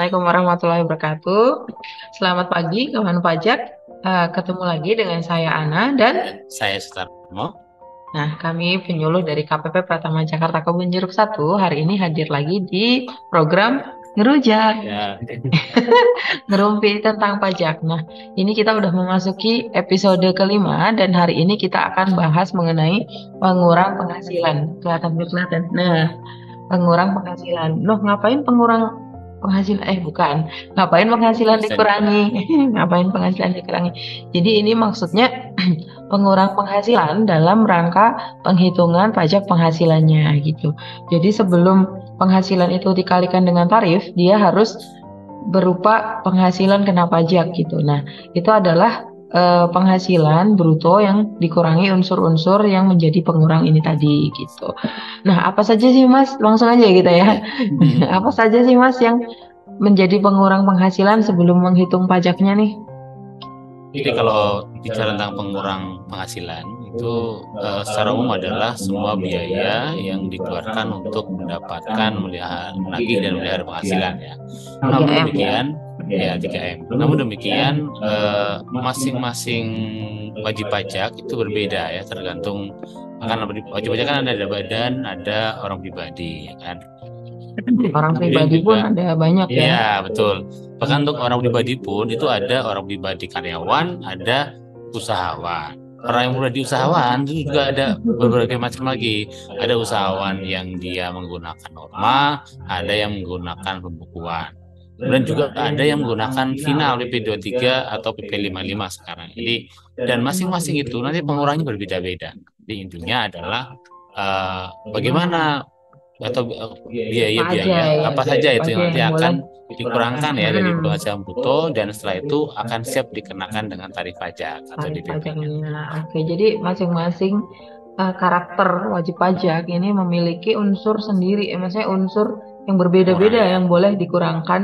Assalamualaikum warahmatullahi wabarakatuh. Selamat pagi, kawan pajak. Ketemu lagi dengan saya Ana dan Saya Sutarmo. kami penyuluh dari KPP Pratama Jakarta Kebun Jeruk 1 hari ini hadir lagi di program Ngerujak, Ya, ngerumpi tentang pajak. Nah, ini kita udah memasuki episode kelima dan hari ini kita akan bahas mengenai pengurang penghasilan. Kelihatan. Nah, pengurang penghasilan. Loh, ngapain pengurang penghasilan? Bukan. Ngapain penghasilan penghasilan dikurangi? dikurangi. Ngapain penghasilan dikurangi? Jadi ini maksudnya pengurang penghasilan dalam rangka penghitungan pajak penghasilannya gitu. Jadi sebelum penghasilan itu dikalikan dengan tarif, dia harus berupa penghasilan kena pajak gitu. Nah, itu adalah penghasilan bruto yang dikurangi unsur-unsur yang menjadi pengurang ini tadi gitu. Nah, apa saja sih Mas? Langsung aja gitu ya. Ya. Apa saja sih Mas yang menjadi pengurang penghasilan sebelum menghitung pajaknya nih? Jadi kalau bicara tentang pengurang penghasilan itu secara umum adalah semua biaya yang dikeluarkan untuk mendapatkan menagih dan melihara penghasilan ya. Namun 3M ya. demikian ya 3M. Namun demikian masing-masing wajib pajak itu berbeda ya tergantung akan wajib pajak kan ada badan, ada orang pribadi ya kan. Orang Kemudian pribadi pun juga ada banyak ya. iya, betul. Bahkan untuk orang pribadi pun itu ada orang pribadi karyawan, ada usahawan. Orang yang pribadi usahawan itu juga ada berbagai macam lagi. Ada usahawan yang dia menggunakan norma, ada yang menggunakan pembukuan. Dan juga ada yang menggunakan final PP 23 atau PP 55 sekarang. Jadi dan masing-masing itu nanti pengurangnya berbeda-beda. Jadi intinya adalah bagaimana atau Apa aja biaya-biaya ya? apa saja Apa itu aja yang nanti yang boleh? akan dikurangkan ya dari Mm-mm. penghasilan bruto dan setelah itu akan siap dikenakan dengan tarif pajak atau Tarif DPP-nya. pajaknya. Oke, jadi masing-masing karakter wajib pajak ini memiliki unsur sendiri, maksudnya unsur yang berbeda-beda Pengurangan. yang boleh dikurangkan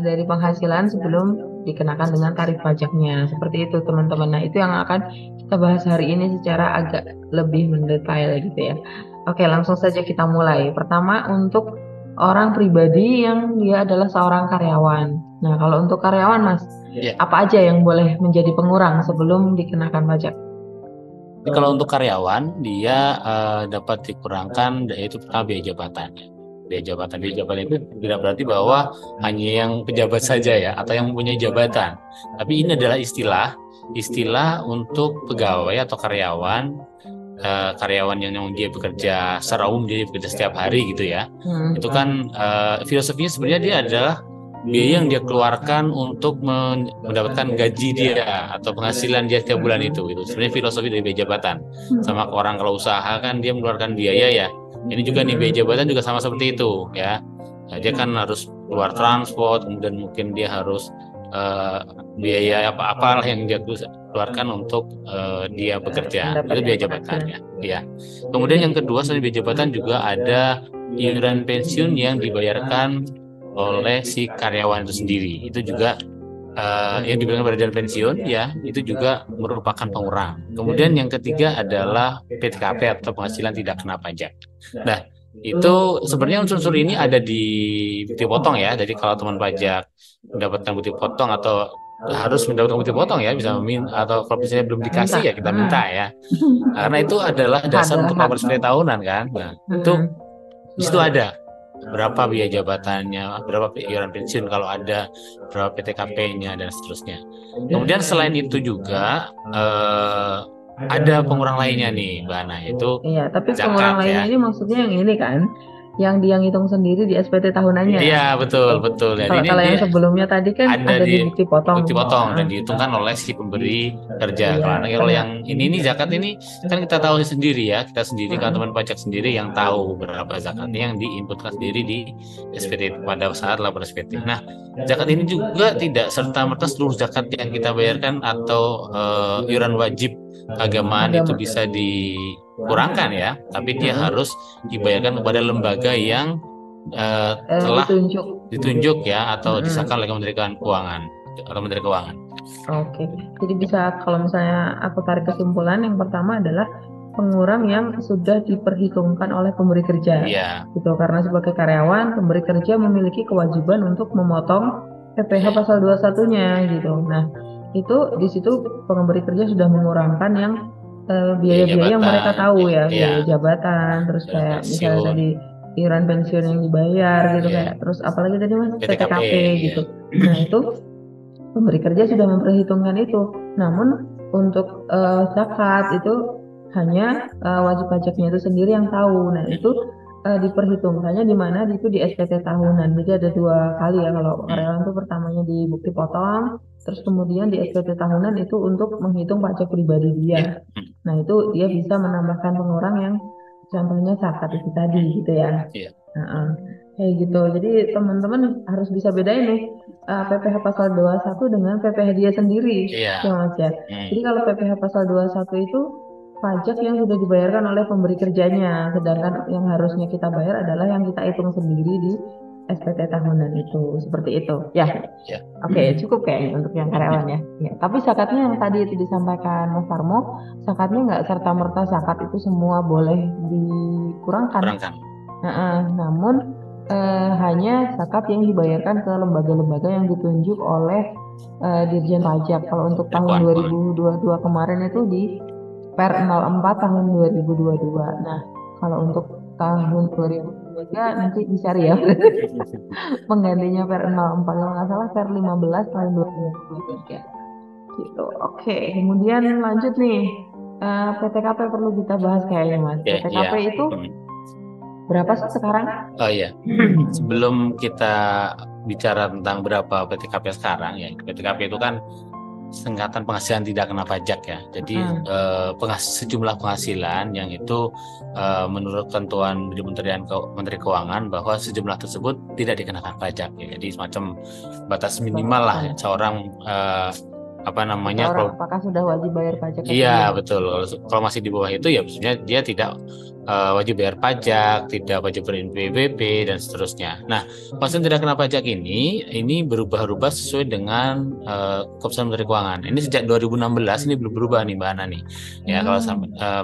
dari penghasilan sebelum dikenakan dengan tarif pajaknya. Seperti itu, teman-teman. Nah, itu yang akan kita bahas hari ini secara agak lebih mendetail gitu ya. Oke, langsung saja kita mulai. Pertama, untuk orang pribadi yang dia adalah seorang karyawan. Nah, kalau untuk karyawan, Mas, Ya, apa aja yang boleh menjadi pengurang sebelum dikenakan pajak? jadi kalau untuk karyawan dia dapat dikurangkan yaitu pertama biaya jabatan. Biaya jabatan itu tidak berarti bahwa hanya yang pejabat saja ya atau yang mempunyai jabatan. Tapi ini adalah istilah untuk pegawai atau karyawan yang dia bekerja secara umum, dia bekerja setiap hari gitu ya. Itu kan filosofinya sebenarnya dia adalah biaya yang dia keluarkan untuk mendapatkan gaji dia atau penghasilan dia setiap bulan itu. Itu sebenarnya filosofi dari biaya jabatan. Sama orang kalau usaha kan dia mengeluarkan biaya ya. Ini juga nih biaya jabatan juga sama seperti itu ya. Nah, dia kan harus keluar transport, kemudian mungkin dia harus biaya apa-apalah yang dia keluarkan untuk dia bekerja. Itu Mendapatkan biaya jabatan penghasilan. ya. Iya. Kemudian yang kedua selain biaya jabatan juga ada iuran pensiun yang dibayarkan oleh si karyawan itu sendiri. Itu juga yang diberikan pada dana pensiun ya, itu juga merupakan pengurang. Kemudian yang ketiga adalah PTKP atau penghasilan tidak kena pajak. Nah, itu sebenarnya unsur-unsur ini ada di bukti potong ya. Jadi kalau teman pajak mendapatkan bukti potong atau harus mendapatkan bukti potong ya, bisa meminta atau kalau misalnya belum Minta. dikasih ya kita minta ya. Karena itu adalah dasar Adalah untuk hak. laporan SPT tahunan kan. Nah, itu di situ ada berapa biaya jabatannya, berapa iuran pensiun kalau ada, berapa PTKP-nya dan seterusnya. Kemudian selain itu juga ada pengurang lainnya nih, Mbak Ana, itu Iya, tapi pengurang zakat lainnya ya. ini maksudnya yang ini kan, yang dia ngitung sendiri di SPT tahunannya. Iya, betul, Gitu. betul. Dan Kalau ini kalau yang dia sebelumnya tadi kan ada ada di di bukti potong. bukti potong dan Ah, dihitungkan oleh si pemberi kerja. iya, Kalau kena. yang ini zakat ini kan kita tahu sendiri ya, kita sendiri kan Mm-mm. teman pajak sendiri yang tahu berapa zakatnya yang diinputkan sendiri di SPT pada saat lapor SPT. Nah, zakat ini juga tidak serta-merta seluruh zakat yang kita bayarkan atau iuran wajib keagamaan itu Agama. bisa dikurangkan ya, tapi dia Mm-mm. harus dibayarkan kepada lembaga yang telah Ditunjuk. ditunjuk ya atau Mm-mm. disahkan oleh Kementerian Keuangan atau Menteri Keuangan. Oke, jadi bisa kalau misalnya aku tarik kesimpulan yang pertama adalah pengurang yang sudah diperhitungkan oleh pemberi kerja. Gitu. Karena sebagai karyawan, pemberi kerja memiliki kewajiban untuk memotong PPh pasal 21-nya gitu. Nah, itu di situ pemberi kerja sudah mengurangkan yang biaya-biaya yang mereka tahu ya, biaya jabatan, terus kayak misalnya tadi iuran pensiun yang dibayar gitu kayak, terus apalagi tadi Mas PTKP gitu. Nah, itu pemberi kerja sudah memperhitungkan itu. Namun untuk zakat itu hanya wajib pajaknya itu sendiri yang tahu. Nah, itu diperhitungkannya di mana itu di SPT tahunan. Jadi ada 2 kali ya kalau karyawan itu, pertamanya di bukti potong, terus kemudian di SPT tahunan itu untuk menghitung pajak pribadi dia. Nah, itu dia bisa menambahkan pengurang yang contohnya zakat itu tadi gitu ya. Kayak gitu. Jadi teman-teman harus bisa bedain nih PPh pasal 21 dengan PPh dia sendiri. Ya Mas ya. Jadi kalau PPh pasal 21 itu pajak yang sudah dibayarkan oleh pemberi kerjanya, sedangkan yang harusnya kita bayar adalah yang kita hitung sendiri di SPT tahunan itu, seperti itu. Ya. Oke, cukup kayaknya untuk yang karyawan ya. Tapi zakatnya yang tadi itu disampaikan Mas Tarmo, zakatnya nggak serta-merta zakat itu semua boleh dikurangkan. Namun hanya zakat yang dibayarkan ke lembaga-lembaga yang ditunjuk oleh Dirjen Pajak. Kalau untuk tahun 2022 kemarin itu di Per 04 tahun 2022. Nah, kalau untuk tahun 2023 nanti dicari ya. Penggantinya Per 04, kalau nggak salah Per 15 tahun 2023. Gitu. Oke, kemudian lanjut nih. PTKP perlu kita bahas kayaknya Mas. PTKP itu berapa sih sekarang? Oh iya, sebelum kita bicara tentang berapa PTKP sekarang ya, PTKP itu kan singkatan penghasilan tidak kena pajak ya. Jadi sejumlah penghasilan yang itu menurut ketentuan di Menteri Keuangan bahwa sejumlah tersebut tidak dikenakan pajak ya. Jadi semacam batas minimal lah ya, seorang apakah sudah wajib bayar pajak? Iya betul. Kalau masih di bawah itu ya maksudnya dia tidak wajib bayar pajak, tidak wajib ber-NPWP dan seterusnya. Nah, penghasilan tidak kena pajak ini berubah-ubah sesuai dengan keputusan Menteri Keuangan. Ini sejak 2016 ini belum berubah nih Mbak Ana nih. Ya kalau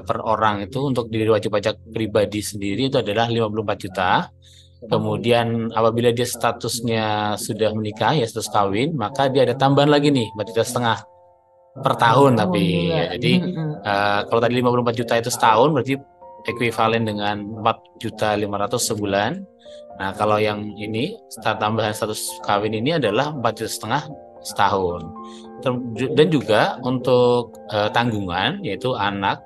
per orang itu untuk diri wajib pajak pribadi sendiri itu adalah 54 juta. Kemudian apabila dia statusnya sudah menikah ya status kawin, maka dia ada tambahan lagi nih 4,5 juta per tahun tapi ya, jadi kalau tadi 54 juta itu setahun berarti ekuivalen dengan 4.500.000 sebulan. Nah, kalau yang ini tambahan status kawin ini adalah 4,5 juta setahun. Dan juga untuk tanggungan yaitu anak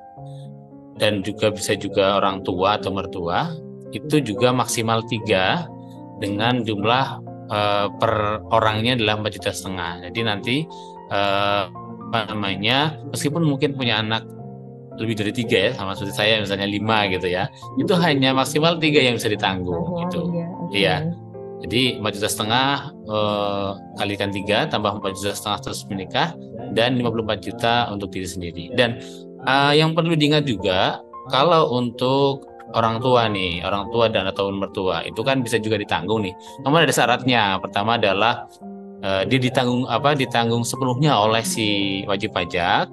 dan juga bisa juga orang tua atau mertua itu juga maksimal 3 dengan jumlah per orangnya adalah 4,5 juta. Jadi nanti meskipun mungkin punya anak lebih dari 3 ya, sama seperti saya misalnya 5 gitu ya, itu hanya maksimal 3 yang bisa ditanggung gitu. Iya. Jadi 4,5 juta kalikan 3 tambah 4,5 juta terus menikah dan 54 juta untuk diri sendiri. Dan yang perlu diingat juga kalau untuk orang tua dan atau mertua itu kan bisa juga ditanggung nih. Namun ada syaratnya. Pertama adalah dia ditanggung sepenuhnya oleh si wajib pajak,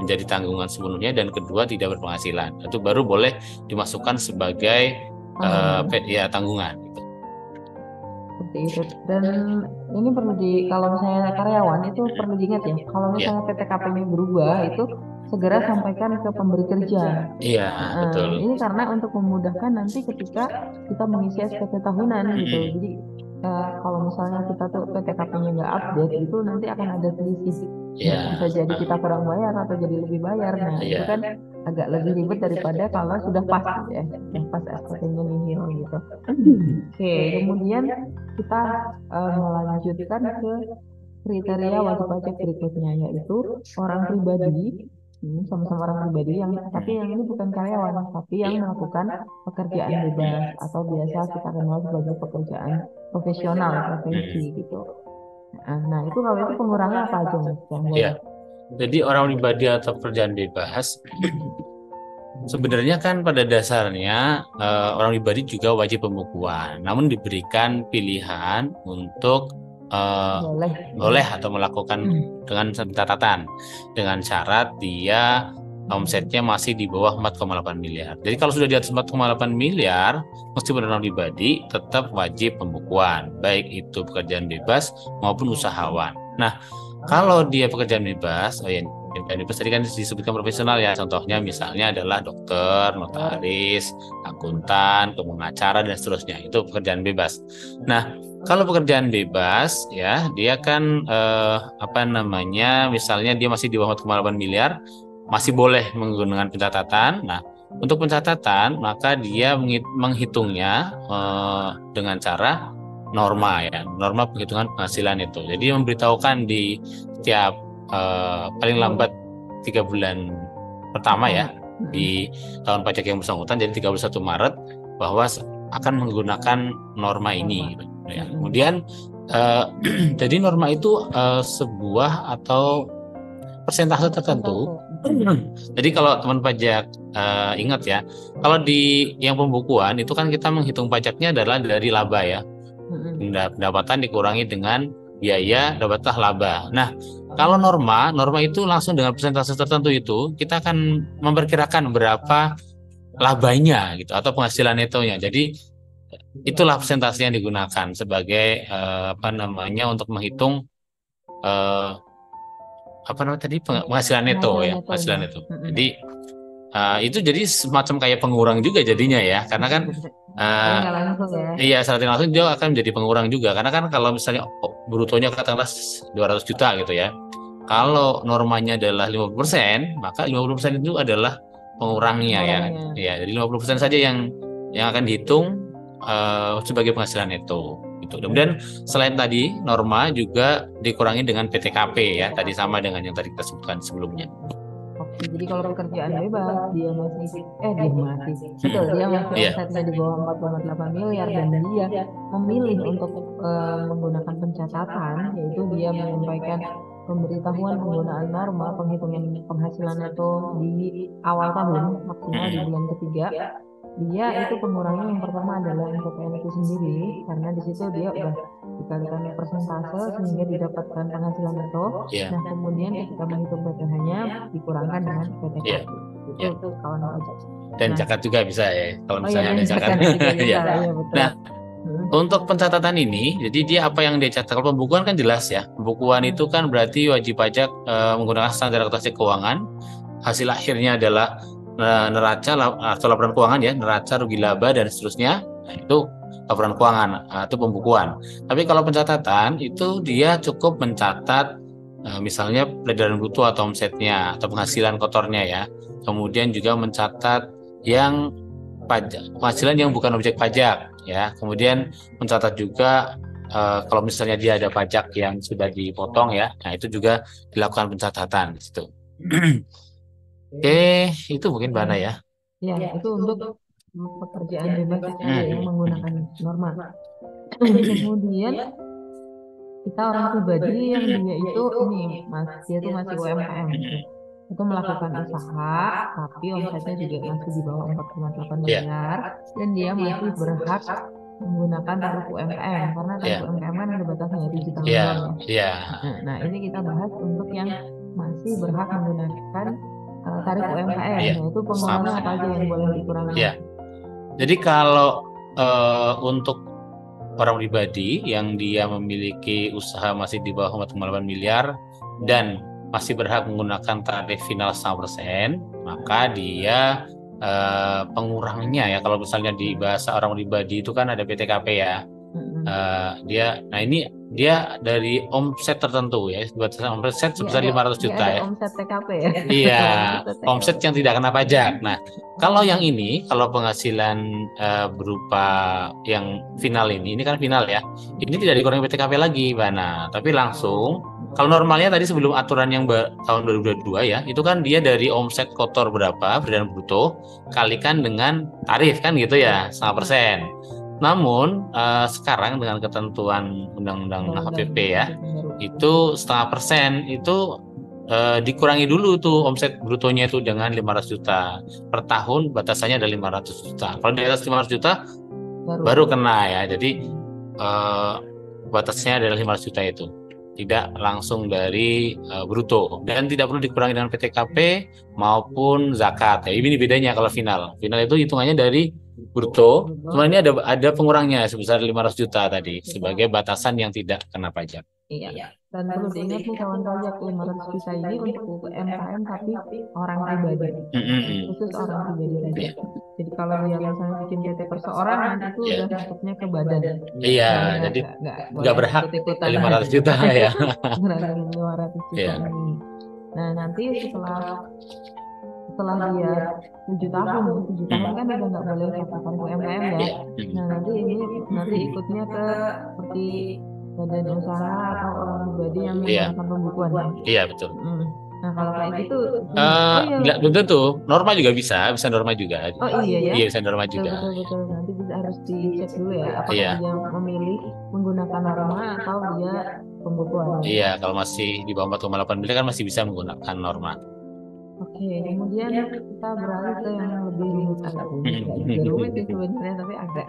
menjadi tanggungan sepenuhnya, dan kedua tidak berpenghasilan. Itu baru boleh dimasukkan sebagai tanggungan gitu. Seperti itu. Dan ini perlu kalau misalnya karyawan itu perlu diingat ya, kalau misalnya PTKP-nya berubah itu segera sampaikan ke pemberi kerja. Iya, betul. Ini karena untuk memudahkan nanti ketika kita mengisi SPT tahunan gitu. Jadi kalau misalnya kita tuh PTKP-nya nggak update itu nanti akan ada selisih. Bisa jadi kita kurang bayar atau jadi lebih bayar. Nah, itu kan agak lebih ribet daripada kalau sudah pas ya, pas SPT-nya nihil gitu. Oke, kemudian kita melanjutkan ke kriteria wajib pajak berikutnya, yaitu orang pribadi. Sama-sama orang pribadi tapi yang ini bukan karyawan, tapi yang melakukan pekerjaan bebas atau biasa kita kenal sebagai pekerjaan profesional, profesi gitu. Nah, itu kalau itu pengurangnya apa aja Mas? Ya. Jadi orang pribadi atau pekerjaan bebas sebenarnya kan pada dasarnya orang pribadi juga wajib pembukuan, namun diberikan pilihan untuk boleh atau melakukan dengan catatan, dengan syarat dia omsetnya masih di bawah 4,8 miliar. Jadi kalau sudah di atas 4,8 miliar, meskipun orang pribadi tetap wajib pembukuan, baik itu pekerjaan bebas maupun usahawan. Nah, kalau dia pekerjaan bebas, pekerjaan bebas tadi kan disebutkan profesional ya, contohnya misalnya adalah dokter, notaris, akuntan, pengacara dan seterusnya, itu pekerjaan bebas. Nah, kalau pekerjaan bebas ya, dia kan misalnya dia masih di bawah 4,8 miliar, masih boleh menggunakan pencatatan. Nah, untuk pencatatan maka dia menghitungnya dengan cara norma ya, norma penghitungan penghasilan itu. Jadi memberitahukan di setiap paling lambat 3 bulan pertama ya di tahun pajak yang bersangkutan, jadi 31 Maret bahwa akan menggunakan norma ini. Ya. Kemudian jadi norma itu sebuah atau persentase tertentu. Jadi kalau teman pajak ingat ya, kalau di yang pembukuan itu kan kita menghitung pajaknya adalah dari laba ya. Pendapatan dikurangi dengan biaya, dapatlah laba. Nah, kalau norma itu langsung dengan persentase tertentu itu kita akan memperkirakan berapa labanya gitu atau penghasilan netonya. Jadi itulah persentase yang digunakan sebagai untuk menghitung penghasilan neto ya, penghasilan neto. Jadi itu jadi semacam kayak pengurang juga jadinya ya, karena kan iya secara langsung dia akan menjadi pengurang juga, karena kan kalau misalnya brutonya katakanlah 200 juta gitu ya, kalau normanya adalah 50%, maka 50% itu adalah pengurangnya ya. Ya, jadi 50% saja yang akan dihitung sebagai penghasilan neto. Kemudian selain tadi norma juga dikurangi dengan PTKP ya, tadi sama dengan yang tadi kita sebutkan sebelumnya. Oke, jadi kalau pekerjaan bebas dia masih omsetnya di bawah 4,8 miliar dan dia memilih untuk menggunakan pencatatan, yaitu dia menyampaikan pemberitahuan penggunaan norma penghitungan penghasilan neto di awal tahun maksimal di bulan ketiga. Dia itu pengurangnya yang pertama adalah NPWP itu sendiri, karena di situ dia udah dikalikan persentase sehingga didapatkan penghasilan neto. Nah, kemudian ketika menghitung PPh-nya dikurangkan dengan PTK. Itu kawan pajak. Dan zakat juga bisa ya, kalau misalnya ada zakat. Nah, untuk pencatatan ini, jadi dia apa yang dia catat. Kalau pembukuan kan jelas ya. Pembukuan itu kan berarti wajib pajak menggunakan standar akuntansi keuangan. Hasil akhirnya adalah neraca atau laporan keuangan ya, neraca, rugi laba dan seterusnya. Nah, itu laporan keuangan atau pembukuan. Tapi kalau pencatatan itu dia cukup mencatat misalnya peredaran bruto atau omsetnya atau penghasilan kotornya ya. Kemudian juga mencatat yang penghasilan yang bukan objek pajak ya. Kemudian mencatat juga kalau misalnya dia ada pajak yang sudah dipotong ya. Nah, itu juga dilakukan pencatatan gitu. Oke, itu mungkin Bana ya. Ya, itu untuk pekerjaan bebas yang menggunakan norma. Kemudian kita orang pribadi yang dia itu dia tuh masih UMKM itu melakukan usaha, tapi omsetnya juga masih di bawah 4,8 miliar dan dia masih berhak menggunakan tarif UMKM karena tarif UMKM kan ada batasnya 7 tahun ya. Nah, ini kita bahas untuk yang masih berhak menggunakan tarif UMKM, yaitu pengurangan apa aja yang boleh dikurangi. Jadi kalau untuk orang pribadi yang dia memiliki usaha masih di bawah 4,8 miliar dan masih berhak menggunakan tarif final 100%, maka dia pengurangnya ya, kalau misalnya di bahasa orang pribadi itu kan ada PTKP ya. Dia dari omset tertentu ya, batasan omset sebesar 500 juta ya. Omset TKP ya. Iya, omset yang tidak kena pajak. Nah, kalau yang ini, kalau penghasilan berupa yang final ini kan final ya. Ini tidak dikurangi PTKP lagi, Bana, tapi langsung. Kalau normalnya tadi sebelum aturan yang tahun 2022 ya, itu kan dia dari omset kotor berapa, peredaran bruto, kalikan dengan tarif kan gitu ya, 0,5%. Namun sekarang dengan ketentuan Undang-Undang HPP ya, itu 0,5% itu dikurangi dulu tuh omset brutonya itu dengan 500 juta per tahun, batasannya ada 500 juta. Kalau di atas 500 juta baru kena ya. Jadi batasnya adalah 500 juta itu. tidak langsung dari bruto, dan tidak perlu dikurangi dengan PTKP maupun zakat. Ya, ini bedanya kalau final. Final itu hitungannya dari bruto, cuma ini ada pengurangnya sebesar 500 juta tadi sebagai batasan yang tidak kena pajak. Iya. Dan perlu diingat nih kawan pajak 500 juta ini untuk UMKM tapi orang pribadi. Khusus orang pribadi saja. Jadi kalau dia misalnya bikin PT perseorangan itu udah masuknya ke badan. Iya, jadi nggak berhak 500 juta ya. 500 juta ini. Nah, nanti setelah dia 7 tahun kan udah nggak boleh katakan UMKM ya. Nah, nanti ikutnya ke seperti badan usaha atau orang pribadi yang menggunakan pembukuan ya. Iya, betul. Nah, kalau kayak gitu belum tentu, norma juga bisa norma juga. Oh iya ya. Iya, bisa norma juga. Betul. Nanti harus dicek dulu ya apakah dia memilih menggunakan norma atau dia pembukuan. Iya, kalau masih di bawah 4,8 miliar kan masih bisa menggunakan norma. Oke, kemudian kita beralih ke yang lebih rumit, agak rumit sih sebenarnya, tapi agak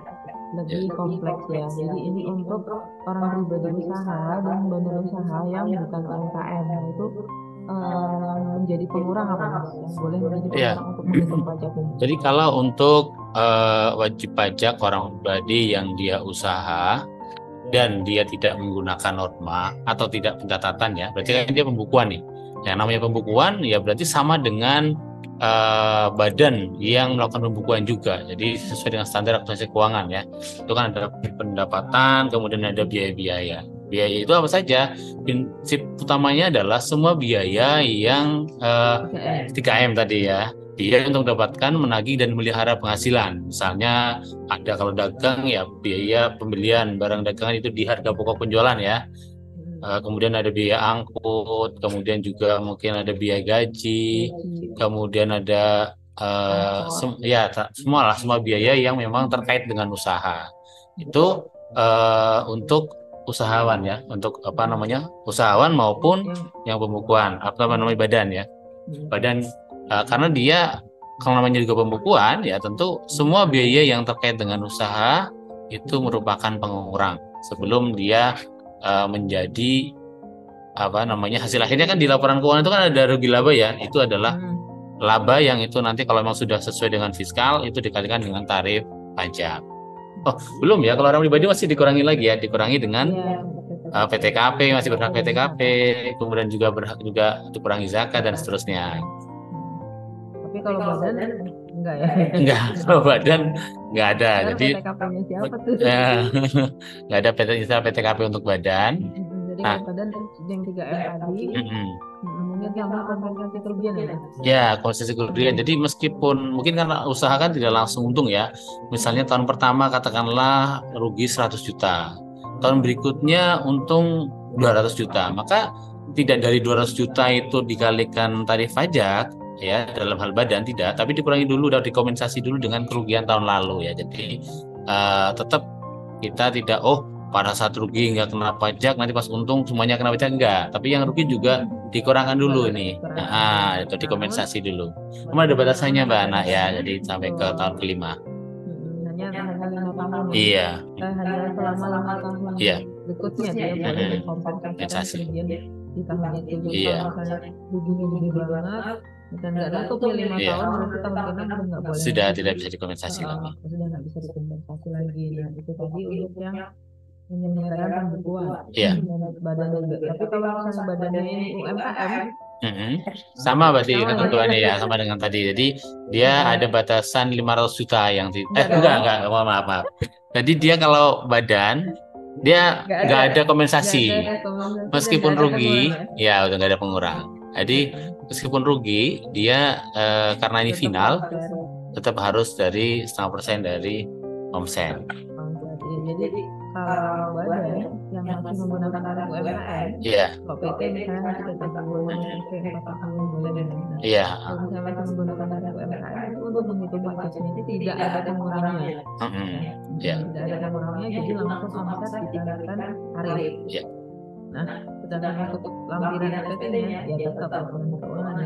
lebih kompleks ya. Jadi ini untuk orang pribadi usaha dan badan usaha yang bukan UMKM. Nah, itu menjadi pengurang apa mas? Yang boleh menjadi pengurang untuk menghitung pajak ini. Jadi kalau untuk wajib pajak orang pribadi yang dia usaha dan dia tidak menggunakan norma atau tidak pencatatan ya, berarti kan dia pembukuan nih. Yang namanya pembukuan ya berarti sama dengan badan yang melakukan pembukuan juga. Jadi sesuai dengan standar akuntansi keuangan ya. Itu kan ada pendapatan, kemudian ada biaya-biaya. Biaya itu apa saja? Prinsip utamanya adalah semua biaya yang 3M tadi ya. Dia untuk mendapatkan, menagih dan memelihara penghasilan. Misalnya ada kalau dagang ya biaya pembelian barang dagangan itu di harga pokok penjualan ya. Kemudian ada biaya angkut, kemudian juga mungkin ada biaya gaji, kemudian ada semua biaya yang memang terkait dengan usaha. Itu untuk usahawan ya, untuk usahawan maupun yang pembukuan, badan ya. Badan karena dia kalau namanya juga pembukuan ya tentu semua biaya yang terkait dengan usaha itu merupakan pengurang sebelum dia menjadi hasil akhirnya kan di laporan keuangan itu kan ada rugi laba ya, itu adalah laba yang itu nanti kalau memang sudah sesuai dengan fiskal itu dikalikan dengan tarif pajak. Oh belum ya, kalau orang pribadi masih dikurangi lagi ya, dikurangi dengan PTKP, masih berhak PTKP, kemudian juga berhak juga dikurangi zakat dan seterusnya. Tapi kalau badan enggak ya? Enggak, kalau badan enggak ada. Jadi PTKP-nya siapa tuh? Enggak ada PTKP untuk badan. Jadi badan yang 3M tadi mungkin sama kompensasi kerugian ya? Ya, kompensasi kerugian. Jadi meskipun mungkin karena usaha kan tidak langsung untung ya. Misalnya tahun pertama katakanlah rugi 100 juta. Tahun berikutnya untung 200 juta. Maka tidak dari 200 juta itu dikalikan tarif pajak ya dalam hal badan tidak, tapi dikurangi dulu dan dikompensasi dulu dengan kerugian tahun lalu ya. Jadi tetap kita tidak pada saat rugi nggak kena pajak, nanti pas untung semuanya kena pajak, enggak. Tapi yang rugi juga dikurangkan dulu nih. Itu dikompensasi dulu. Cuma ada batasannya Mbak Ana ya, jadi sampai ke tahun kelima. Hanya 5 tahun. Iya. Hanya selama 5 tahun. Iya. Berikutnya dia boleh dikompensasi kerugian di tahun itu. Iya. Kalau misalnya ruginya gede banget dan nggak nutup 5 tahun, berarti tahun ke-6 udah nggak boleh. Sudah tidak bisa dikompensasi lagi. Sudah nggak bisa dikompensasi lagi. Nah itu tadi untuk yang menyelesaikan pembukuan. Iya. Badan juga. Tapi kalau misalnya badannya ini UMKM, sama berarti ketentuannya ya, sama dengan tadi. Jadi dia ada batasan 500 juta yang enggak, maaf. Jadi dia kalau badan dia nggak ada kompensasi. Meskipun rugi, ya udah nggak ada pengurang. Jadi meskipun rugi, dia karena ini final tetap harus dari 0,5% dari omset. Jadi kalau badan yang masih menggunakan tarif UMKM, kalau PT misalnya masih tetap boleh, PT 40 boleh. Iya. Kalau misalnya masih menggunakan tarif UMKM itu untuk menghitung pajaknya itu tidak ada pengurangnya. Tidak ada pengurangnya, jadi langsung omset dikalikan tarif. Nah, sedangkan untuk lampiran PT-nya ya tetap laporan keuangan.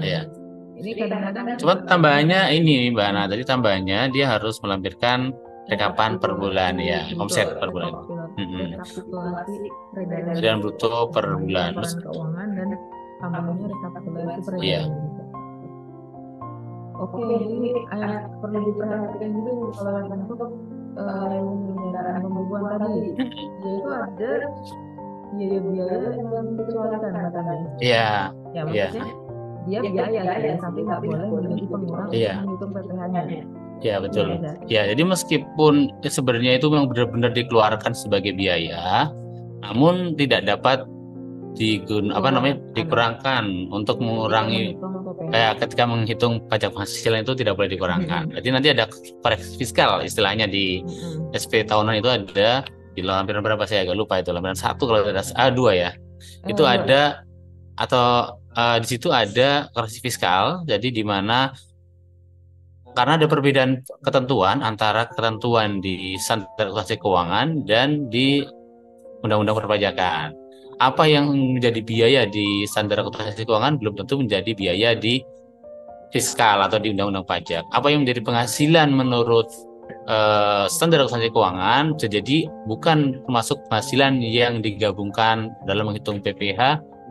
Ini kadang-kadang cuma tambahannya ini Mbak Ana, tadi tambahannya dia harus melampirkan rekapan per bulan ya, omset per bulan. rekapitulasi peredaran bruto per bulan. laporan keuangan dan tambahnya rekapitulasi Iya. peredaran. Oke, ini perlu diperhatikan juga kalau untuk penyelenggaraan pembukuan tadi, yaitu ada biaya-biaya yang dikecualikan katanya. Iya. Ya, maksudnya dia biaya ya, tapi nggak boleh menjadi pengurang Iya. untuk menghitung PPh-nya. Ya betul. Iya. Ya, jadi meskipun sebenarnya itu memang benar-benar dikeluarkan sebagai biaya, namun tidak dapat dikurangkan untuk mengurangi kayak ketika menghitung pajak penghasilan itu tidak boleh dikurangkan. Jadi nanti ada koreksi fiskal istilahnya di SP tahunan itu ada di lampiran berapa saya agak lupa itu lampiran 1 kalau tidak A2 ya. Itu ada atau di situ ada koreksi fiskal. Jadi di mana karena ada perbedaan ketentuan antara ketentuan di standarisasi keuangan dan di undang-undang perpajakan. Apa yang menjadi biaya di standar akuntansi keuangan belum tentu menjadi biaya di fiskal atau di undang-undang pajak. Apa yang menjadi penghasilan menurut standar akuntansi keuangan bisa jadi bukan termasuk penghasilan yang digabungkan dalam menghitung PPh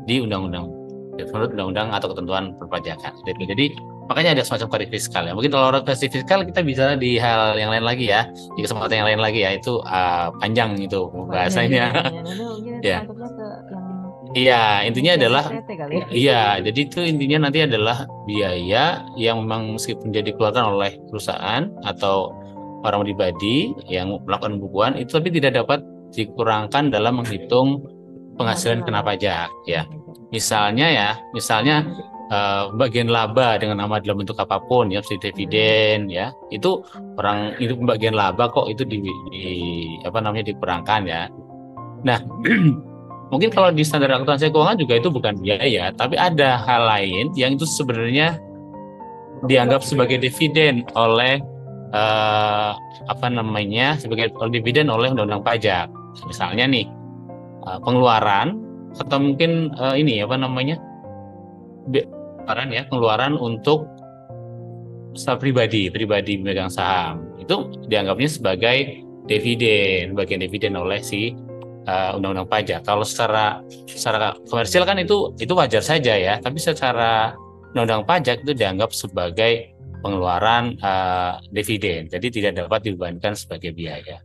di undang-undang menurut undang-undang atau ketentuan perpajakan. Jadi makanya ada semacam koreksi fiskal ya. Mungkin kalau koreksi fiskal kita bisa di hal yang lain lagi ya, di kesempatan yang lain lagi ya, itu panjang itu bahasanya. Ya. Iya, intinya adalah iya, jadi itu intinya nanti adalah biaya yang memang meskipun jadi dikeluarkan oleh perusahaan atau orang pribadi yang melakukan pembukuan itu tapi tidak dapat dikurangkan dalam menghitung penghasilan kena pajak ya. Misalnya bagian laba dengan nama dalam bentuk apapun ya, seperti dividen ya, itu bagian laba kok itu dikurangkan ya. Nah, mungkin kalau di standar akuntansi keuangan juga itu bukan biaya, tapi ada hal lain yang itu sebenarnya dianggap sebagai dividen oleh sebagai dividen oleh undang-undang pajak. Misalnya nih pengeluaran atau mungkin pengeluaran untuk pribadi memegang saham itu dianggapnya sebagai bagian dividen oleh si undang-undang pajak. Kalau secara komersial kan itu wajar saja ya, tapi secara undang-undang pajak itu dianggap sebagai pengeluaran dividen, jadi tidak dapat dibebankan sebagai biaya.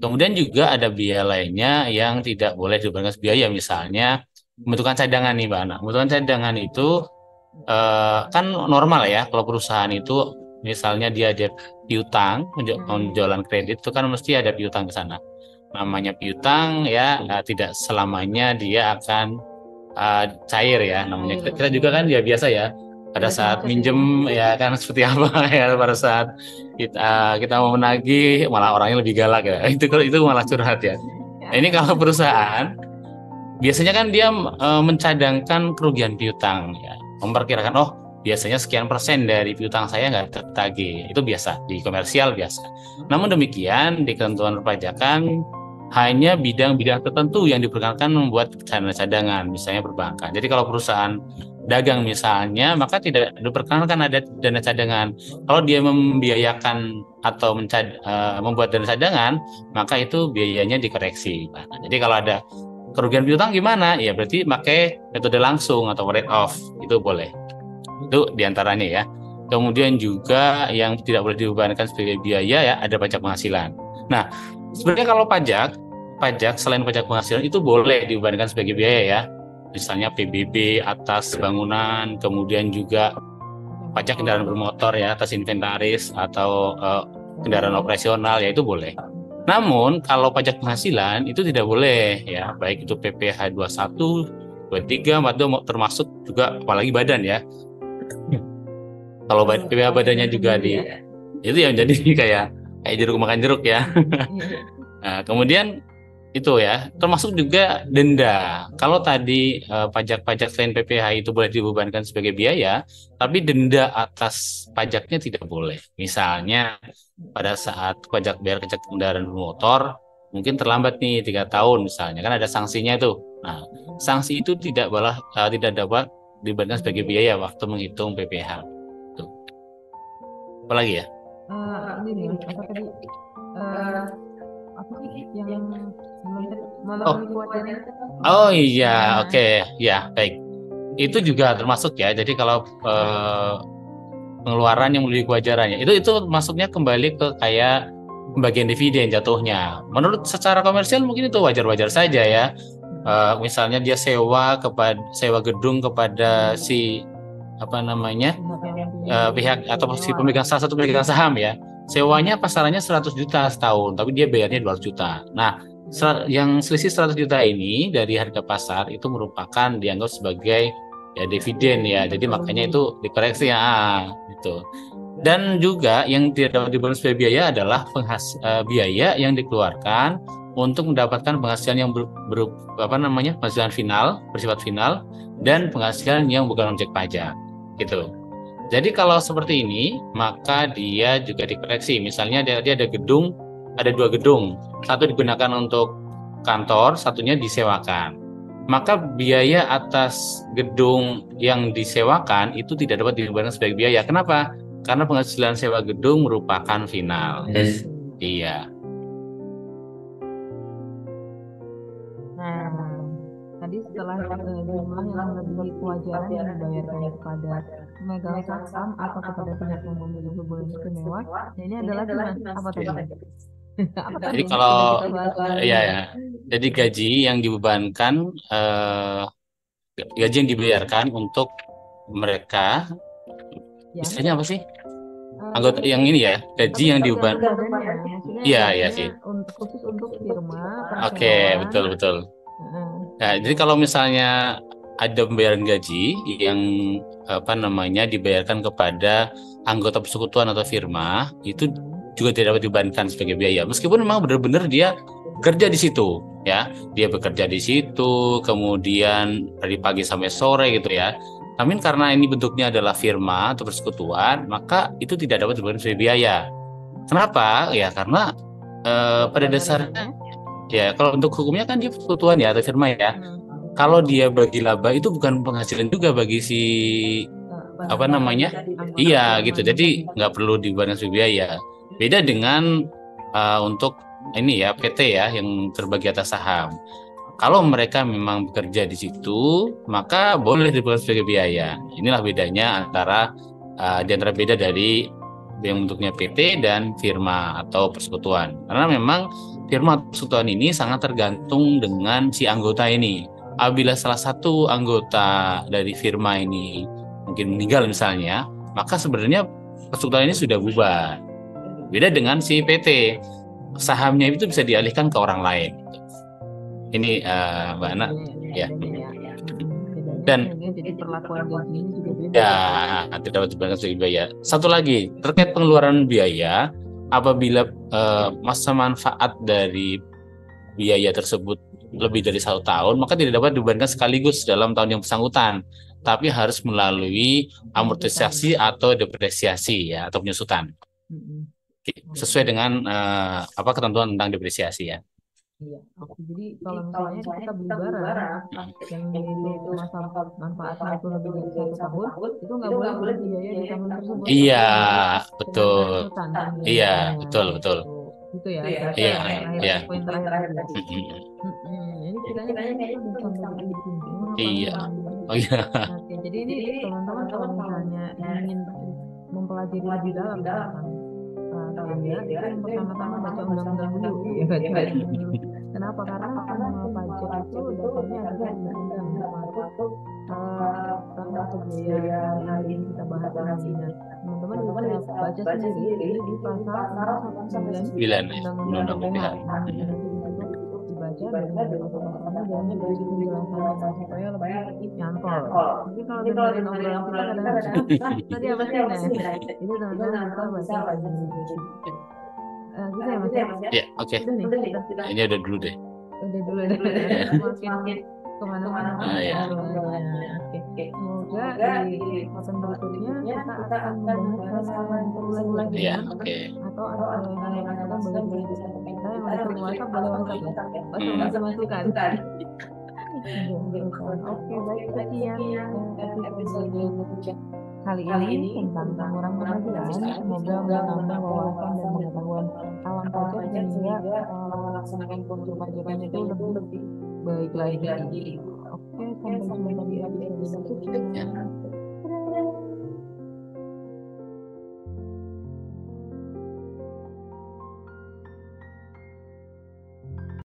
Kemudian juga ada biaya lainnya yang tidak boleh dibebankan sebagai biaya, misalnya pembentukan cadangan nih Mbak Ana. Pembentukan cadangan itu kan normal ya, kalau perusahaan itu misalnya dia ada piutang, penjualan kredit itu kan mesti ada piutang ke sana. Namanya piutang ya, tidak selamanya dia akan cair ya, namanya kita juga kan ya biasa ya, pada saat minjem ya kan seperti apa ya, pada saat kita mau menagih malah orangnya lebih galak ya, itu malah curhat ya. Nah, ini kalau perusahaan biasanya kan dia mencadangkan kerugian piutang ya, memperkirakan biasanya sekian persen dari piutang saya nggak tertagih, itu biasa di komersial biasa. Namun demikian di ketentuan perpajakan hanya bidang-bidang tertentu yang diperkenankan membuat cadangan, misalnya perbankan. Jadi kalau perusahaan dagang misalnya, maka tidak diperkenankan ada dana cadangan. Kalau dia membiayakan atau membuat dana cadangan, maka itu biayanya dikoreksi. Nah, jadi kalau ada kerugian piutang gimana? Ya berarti pakai metode langsung atau write off, itu boleh. Itu diantaranya ya. Kemudian juga yang tidak boleh dibebankan sebagai biaya ya, ada pajak penghasilan. Nah, sebenarnya kalau pajak selain pajak penghasilan itu boleh dibebankan sebagai biaya ya. Misalnya PBB atas bangunan, kemudian juga pajak kendaraan bermotor ya atas inventaris atau kendaraan operasional ya, itu boleh. Namun kalau pajak penghasilan itu tidak boleh ya, baik itu PPh 21, 23, 42 termasuk juga apalagi badan ya. Kalau PPh badannya juga itu yang jadi kayak jeruk makan jeruk ya. Nah, kemudian itu ya, termasuk juga denda. Kalau tadi pajak-pajak selain PPh itu boleh dibebankan sebagai biaya, tapi denda atas pajaknya tidak boleh. Misalnya pada saat pajak bayar kendaraan bermotor mungkin terlambat nih 3 tahun misalnya, kan ada sanksinya itu. Nah, sanksi itu tidak dapat dibebankan sebagai biaya waktu menghitung PPh. Tuh. Apa lagi ya? apa sih yang Oh, memenuhi kewajaran itu? oh iya, oke, ya baik. Itu juga termasuk ya. Jadi kalau pengeluaran yang melebihi kewajarannya, itu masuknya kembali ke kayak pembagian dividen jatuhnya. Menurut secara komersial mungkin itu wajar-wajar saja ya. Misalnya dia sewa gedung kepada si apa namanya pihak atau si pemegang salah satu pemegang saham ya, sewanya pasarannya 100 juta setahun tapi dia bayarnya 200 juta. Nah, yang selisih 100 juta ini dari harga pasar itu merupakan dianggap sebagai ya dividen ya, jadi makanya itu dikoreksi ya gitu. Dan juga yang tidak dapat dibayar sebagai biaya adalah biaya yang dikeluarkan untuk mendapatkan penghasilan yang apa namanya penghasilan final bersifat final dan penghasilan yang bukan objek pajak gitu. Jadi kalau seperti ini maka dia juga dikoreksi. Misalnya dia ada gedung, ada 2 gedung, satu digunakan untuk kantor, satunya disewakan. Maka biaya atas gedung yang disewakan itu tidak dapat dibayarkan sebagai biaya. Kenapa? Karena penghasilan sewa gedung merupakan final. Yes. Iya. Nah, tadi setelah jumlah yang melebihi kewajaran yang dibayarkan kepada pemegang saham atau kepada pihak yang memiliki hubungan istimewa, nah ini adalah apa tadi? Apa tadi Jadi yang kalau sudah kita bahas? ya, jadi gaji yang dibebankan, gaji yang dibayarkan untuk mereka, Ya. istilahnya apa sih? Anggota yang ini ya, gaji yang dibebankan. Iya sih. Khusus untuk firma. Oke, betul. Nah, jadi kalau misalnya ada pembayaran gaji yang apa namanya dibayarkan kepada anggota persekutuan atau firma, itu juga tidak dapat dibebankan sebagai biaya. Meskipun memang benar-benar dia bekerja di situ, ya, dia bekerja di situ, kemudian dari pagi sampai sore gitu ya. Namun karena ini bentuknya adalah firma atau persekutuan, maka itu tidak dapat dibebankan sebagai biaya. Kenapa? Ya karena pada dasarnya ya kalau untuk hukumnya kan dia persekutuan ya atau firma ya. Kalau dia bagi laba itu bukan penghasilan juga bagi si apa namanya? Iya gitu. Jadi nggak perlu dibebankan sebagai biaya. Beda dengan untuk ini ya PT ya yang terbagi atas saham. Kalau mereka memang bekerja di situ, maka boleh dibebankan sebagai biaya. Inilah bedanya antara beda dari yang bentuknya PT dan firma atau persekutuan. Karena memang firma atau persekutuan ini sangat tergantung dengan si anggota ini. Apabila salah satu anggota dari firma ini mungkin meninggal misalnya, maka sebenarnya persekutuan ini sudah bubar. Beda dengan si PT, sahamnya itu bisa dialihkan ke orang lain. Ini Mbak Ana, ya. Dan jadi perlakuan gajinya juga beda. Ya, tidak dapat dibayarkan sebagai biaya. Satu lagi terkait pengeluaran biaya, apabila masa manfaat dari biaya tersebut lebih dari 1 tahun, maka tidak dapat dibayarkan sekaligus dalam tahun yang bersangkutan, tapi harus melalui amortisasi atau depresiasi ya atau penyusutan. Sesuai dengan ketentuan tentang depresiasi ya. Iya, oke. Jadi kalau misalnya kita beli barang yang itu masa manfaatnya itu lebih dari 1 tahun, itu nggak boleh berhenti biaya di tahun tersebut. Iya, betul. Iya, betul. Gitu ya. Iya. Poin terakhir. Ini kiranya kita udah sampai di sini. Iya. Oh iya. Oke, jadi ini teman-teman kalau misalnya ingin mempelajari lebih dalam tentang pajak, itu yang pertama-tama baca undang-undang dulu ya, baca dulu. Kenapa? Karena semua pajak itu dasarnya adalah undang-undang, termasuk tentang kebiayaan hari ini kita bahas ini. Nah, teman-teman bisa baca sendiri di pasal 199 Undang-Undang PPh. Dibaca dan pasal-pasalnya dan juga di penjelasannya supaya lebih nyantol. Jadi kalau dengerin obrolan kita kadang-kadang tadi apa sih? Nah, itu teman-teman bisa baca sendiri. Gitu ya Mas ya? Ya, oke. Ini udah dulu deh. Makin kemana-mana. Oke. Semoga di kesempatan berikutnya kita akan membahas hal-hal yang perlu lagi. Iya, oke. Atau ada hal yang kita boleh kita yang ada di WhatsApp boleh WhatsApp ya. Masih masukan. Oke, baik, sekian episode kali ini tentang pengurangan penghasilan. Semoga menambah wawasan dan pengetahuan alam pajak sehingga melaksanakan perpajakan itu lebih baik lagi. Oke, sampai jumpa di episode berikutnya.